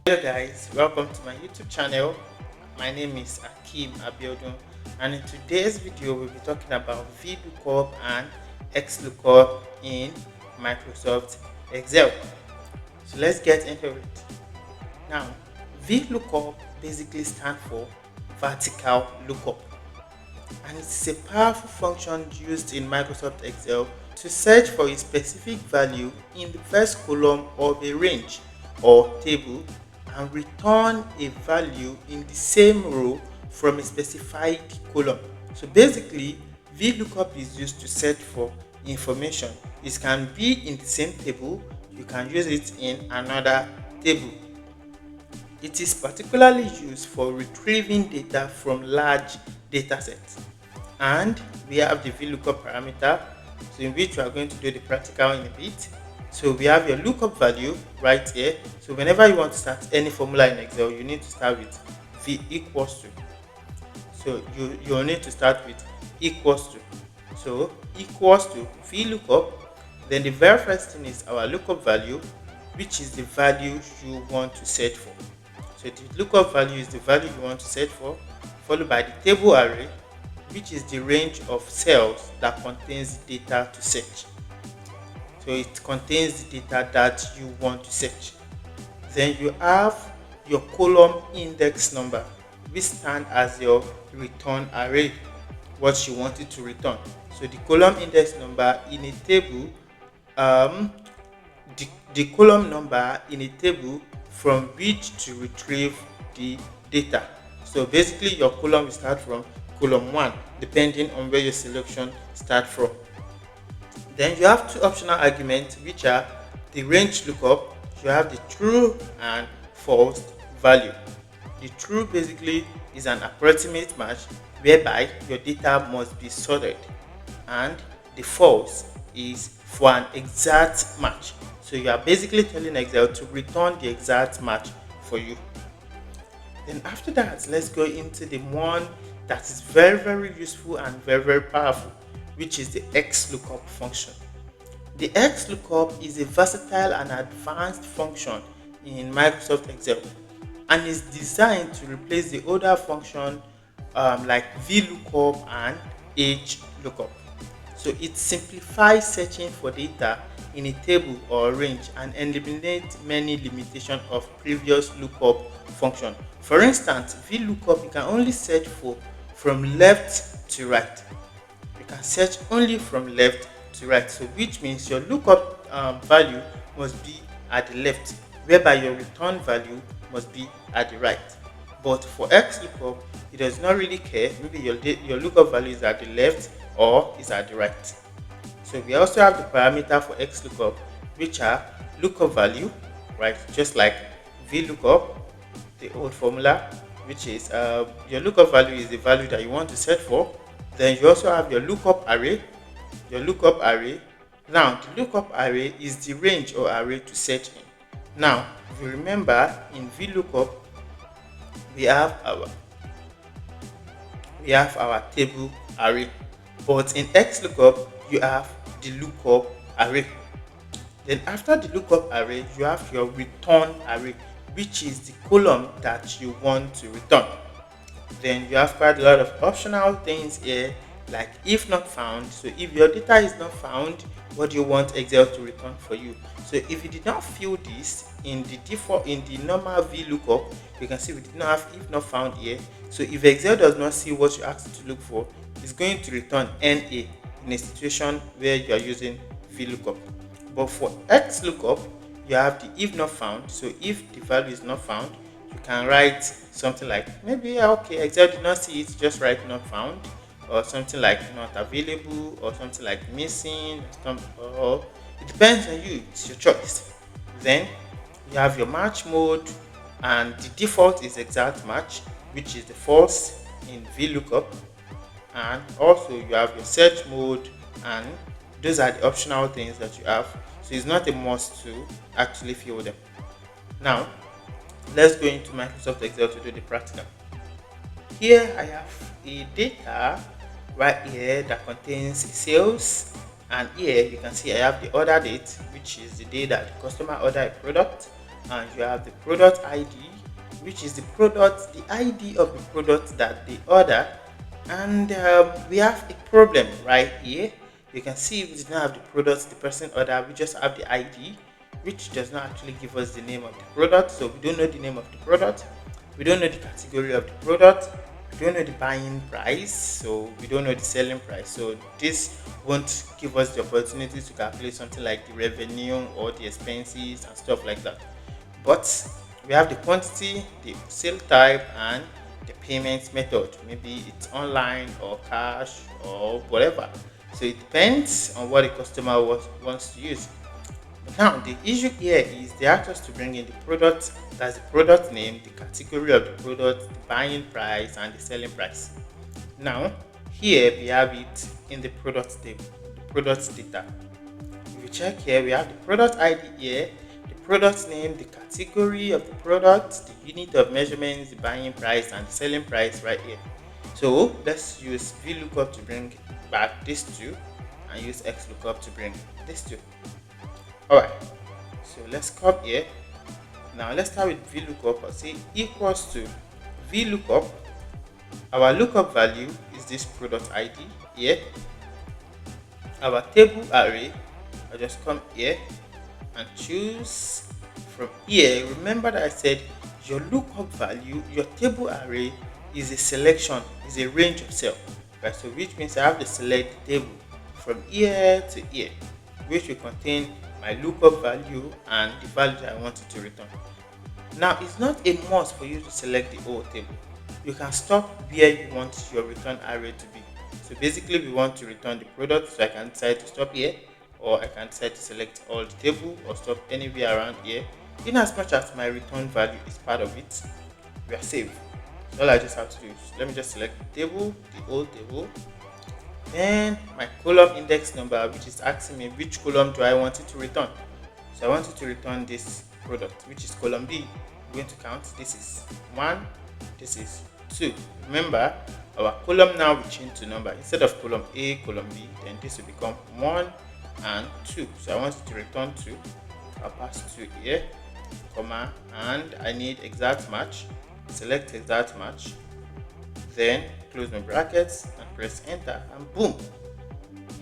Hello guys, welcome to my YouTube channel. My name is Akim Abiodun, and in today's video we'll be talking about VLOOKUP and XLOOKUP in Microsoft Excel. So let's get into it. Now, VLOOKUP basically stands for vertical lookup, and it's a powerful function used in Microsoft Excel to search for a specific value in the first column of a range or table and return a value in the same row from a specified column. So basically, VLOOKUP is used to search for information. It can be in the same table, you can use it in another table. It is particularly used for retrieving data from large data sets. And we have the VLOOKUP parameter, so in which we are going to do the practical in a bit. So we have your lookup value right here. So whenever you want to start any formula in Excel, you need to start with V equals to. So you need to start with equals to. So equals to VLOOKUP. Then the very first thing is our lookup value, which is the value you want to search for. So the lookup value is the value you want to search for, followed by the table array, which is the range of cells that contains data to search. So it contains the data that you want to search. Then you have your column index number, which stands as your return array, what you want it to return. So the column index number in a table, the column number in a table from which to retrieve the data. So basically your column will start from column 1 depending on where your selection start from. Then you have two optional arguments, which are the range lookup. You have the true and false value. The true basically is an approximate match whereby your data must be sorted, and the false is for an exact match. So you are basically telling Excel to return the exact match for you. Then after that, let's go into the one that is very useful and very powerful, which is the XLOOKUP function. The XLOOKUP is a versatile and advanced function in Microsoft Excel, and is designed to replace the older function like VLOOKUP and HLOOKUP. So it simplifies searching for data in a table or range and eliminates many limitations of previous lookup function. For instance, VLOOKUP you can only search for from left to right. You can search only from left to right, so which means your lookup value must be at the left, whereby your return value must be at the right. But for XLOOKUP, it does not really care. Maybe your lookup value is at the left or is at the right. So we also have the parameter for XLOOKUP, which are lookup value, right? Just like VLOOKUP, the old formula, which is your lookup value is the value that you want to search for. Then you also have your lookup array. Now the lookup array is the range or array to search in. Now if you remember, in VLOOKUP we have our table array, but in XLOOKUP you have the lookup array. Then after the lookup array, you have your return array, which is the column that you want to return. Then you have quite a lot of optional things here, like if not found. So if your data is not found, what do you want Excel to return for you? So if you did not fill this in the default, in the normal VLOOKUP, you can see we did not have if not found here. So if Excel does not see what you asked it to look for, it's going to return NA in a situation where you are using VLOOKUP. But for XLOOKUP, you have the if not found. So if the value is not found, you can write something like, maybe okay, Excel did not see it, just write not found, or something like not available, or something like missing, or it depends on you, it's your choice. Then you have your match mode, and the default is exact match, which is the false in VLOOKUP. And also you have your search mode, and those are the optional things that you have. So it's not a must to actually fill them. Now let's go into Microsoft Excel to do the practical. Here I have a data right here that contains sales, and here you can see I have the order date, which is the day that the customer ordered a product, and you have the product ID, which is the ID of the product that they order. And we have a problem right here. You can see we do not have the product the person ordered, we just have the ID, which does not actually give us the name of the product. So we don't know the name of the product, we don't know the category of the product, we don't know the buying price, so we don't know the selling price. So this won't give us the opportunity to calculate something like the revenue or the expenses and stuff like that. But we have the quantity, the sale type, and the payment method. Maybe it's online or cash or whatever. So it depends on what the customer wants to use. Now, the issue here is they ask us to bring in the product, that's the product name, the category of the product, the buying price, and the selling price. Now, here we have it in the product table, the product data. If you check here, we have the product ID here, the product name, the category of the product, the unit of measurements, the buying price, and the selling price right here. So let's use VLOOKUP to bring back these two, and use XLOOKUP to bring these two. Alright, so let's come here. Now let's start with VLOOKUP. I'll say equals to VLOOKUP. Our lookup value is this product ID here. Our table array, I'll just come here and choose from here. Remember that I said your lookup value, your table array is a selection, is a range of cells, right? So which means I have to select the table from here to here, which will contain my lookup value and the value that I want it to return. Now, it's not a must for you to select the whole table. You can stop where you want your return array to be. So basically, we want to return the product, so I can decide to stop here, or I can decide to select all the table or stop anywhere around here. In as much as my return value is part of it, we are safe. So all I just have to do is, let me just select the table, the whole table, then my column index number, which is asking me which column do I want it to return. So I want it to return this product, which is column B. I'm going to count. This is 1, this is 2. Remember, our column now will change to number. Instead of column A, column B, then this will become 1 and 2. So I want it to return 2. I'll pass 2 here, comma, and I need exact match. Select exact match, then close my brackets and press enter, and boom,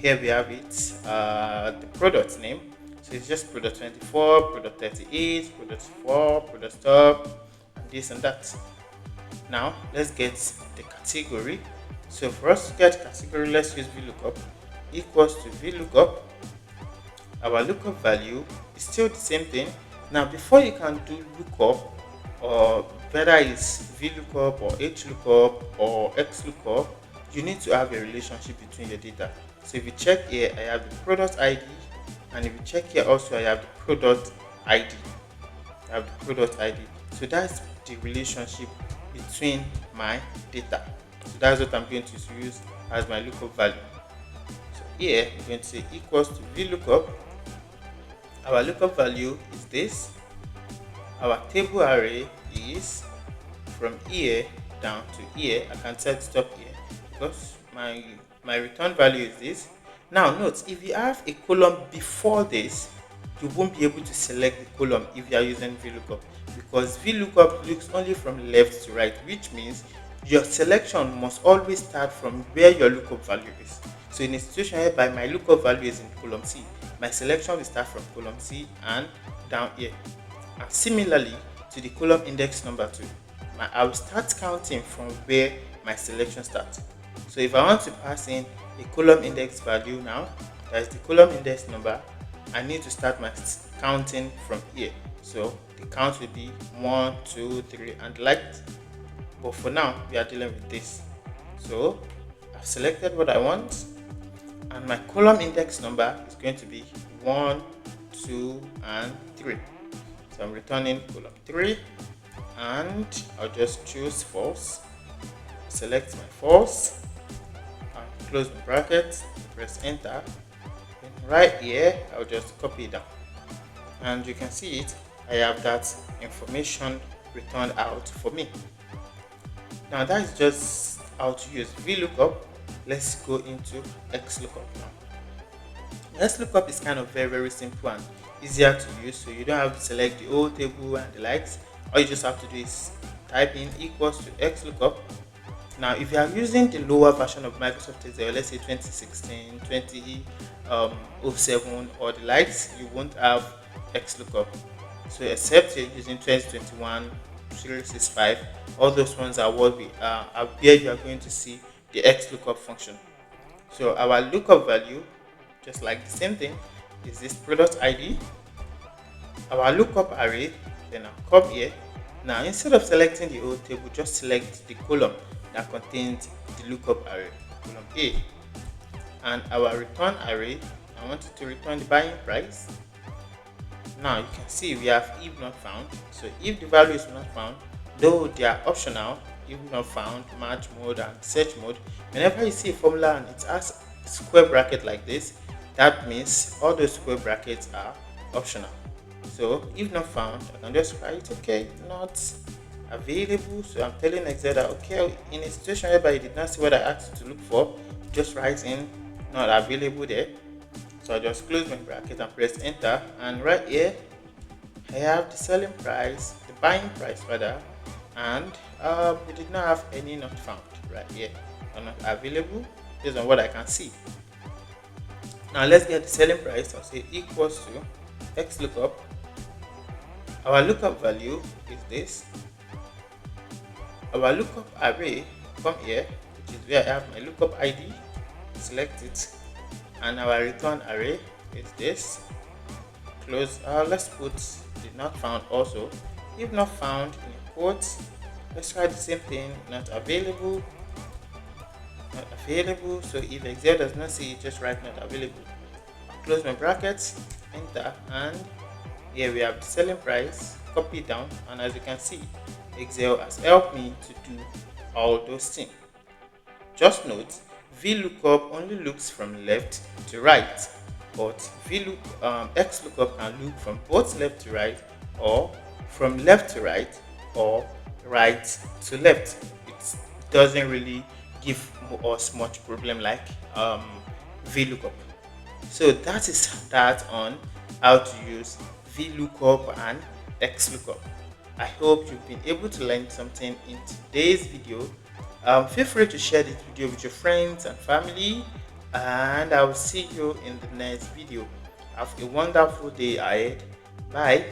here we have it, the product name. So it's just product 24, product 38, product 4, product stop, and this and that. Now let's get the category. So for us to get category, let's use VLOOKUP. Equals to VLOOKUP. Our lookup value is still the same thing. Now before you can do lookup, or whether it's VLOOKUP or HLOOKUP or XLOOKUP, you need to have a relationship between your data. So if you check here, I have the product ID, and if you check here also, I have the product ID. I have the product ID. So that's the relationship between my data. So that's what I'm going to use as my lookup value. So here I'm going to say equals to VLOOKUP. Our lookup value is this. Our table array is from here down to here. I can set stop here because my return value is this. Now note, if you have a column before this, you won't be able to select the column if you are using VLOOKUP, because VLOOKUP looks only from left to right, which means your selection must always start from where your lookup value is. So in a situation whereby my lookup value is in column C, my selection will start from column C and down here. And similarly to the column index number 2, I will start counting from where my selection starts. So if I want to pass in a column index value now, that is the column index number, I need to start my counting from here. So the count will be 1, 2, 3, and like. But for now, we are dealing with this. So I've selected what I want, and my column index number is going to be 1, 2, and 3. So I'm returning column 3, and I'll just choose false. Select my false, and close my bracket, press enter. And right here, I'll just copy it down, and you can see it. I have that information returned out for me. Now that is just how to use VLOOKUP. Let's go into XLOOKUP now. XLOOKUP is kind of very simple and easier to use, so you don't have to select the whole table and the likes. All you just have to do is type in equals to XLOOKUP. Now, if you are using the lower version of Microsoft Excel, let's say 2016, 2007 or the likes, you won't have XLOOKUP. So except you're using 2021, 365, all those ones are what we are where you are going to see the XLOOKUP function. So our lookup value, just like the same thing, is this product ID, our lookup array, then I'll come here. Now instead of selecting the whole table, just select the column that contains the lookup array, column A. And our return array, I want it to return the buying price. Now you can see we have if not found. So if the value is not found, though they are optional, if not found, match mode and search mode, whenever you see a formula and it has a square bracket like this, that means all those square brackets are optional. So if not found, I can just write okay, not available. So I'm telling Excel that okay, in a situation whereby you did not see what I asked you to look for, just write in not available there. So I just close my bracket and press enter, and right here I have the selling price, the buying price rather, and we did not have any not found right here, or not available based on what I can see. Now let's get the selling price. I'll say equals to XLOOKUP. Our lookup value is this. Our lookup array, come here, which is where I have my lookup ID, select it, and our return array is this. Close. Let's put the not found also. If not found in quotes, let's try the same thing, not available, not available. So if Excel does not see it, just write not available. I'll close my brackets, enter, and here we have the selling price, copy it down, and as you can see, Excel has helped me to do all those things. Just note, VLOOKUP only looks from left to right, but XLOOKUP can look from both left to right, or from left to right, or right to left. It doesn't really give us much problem like VLOOKUP. So that is that on how to use VLOOKUP and XLOOKUP. I hope you've been able to learn something in today's video. Feel free to share this video with your friends and family, and I will see you in the next video. Have a wonderful day ahead. Bye.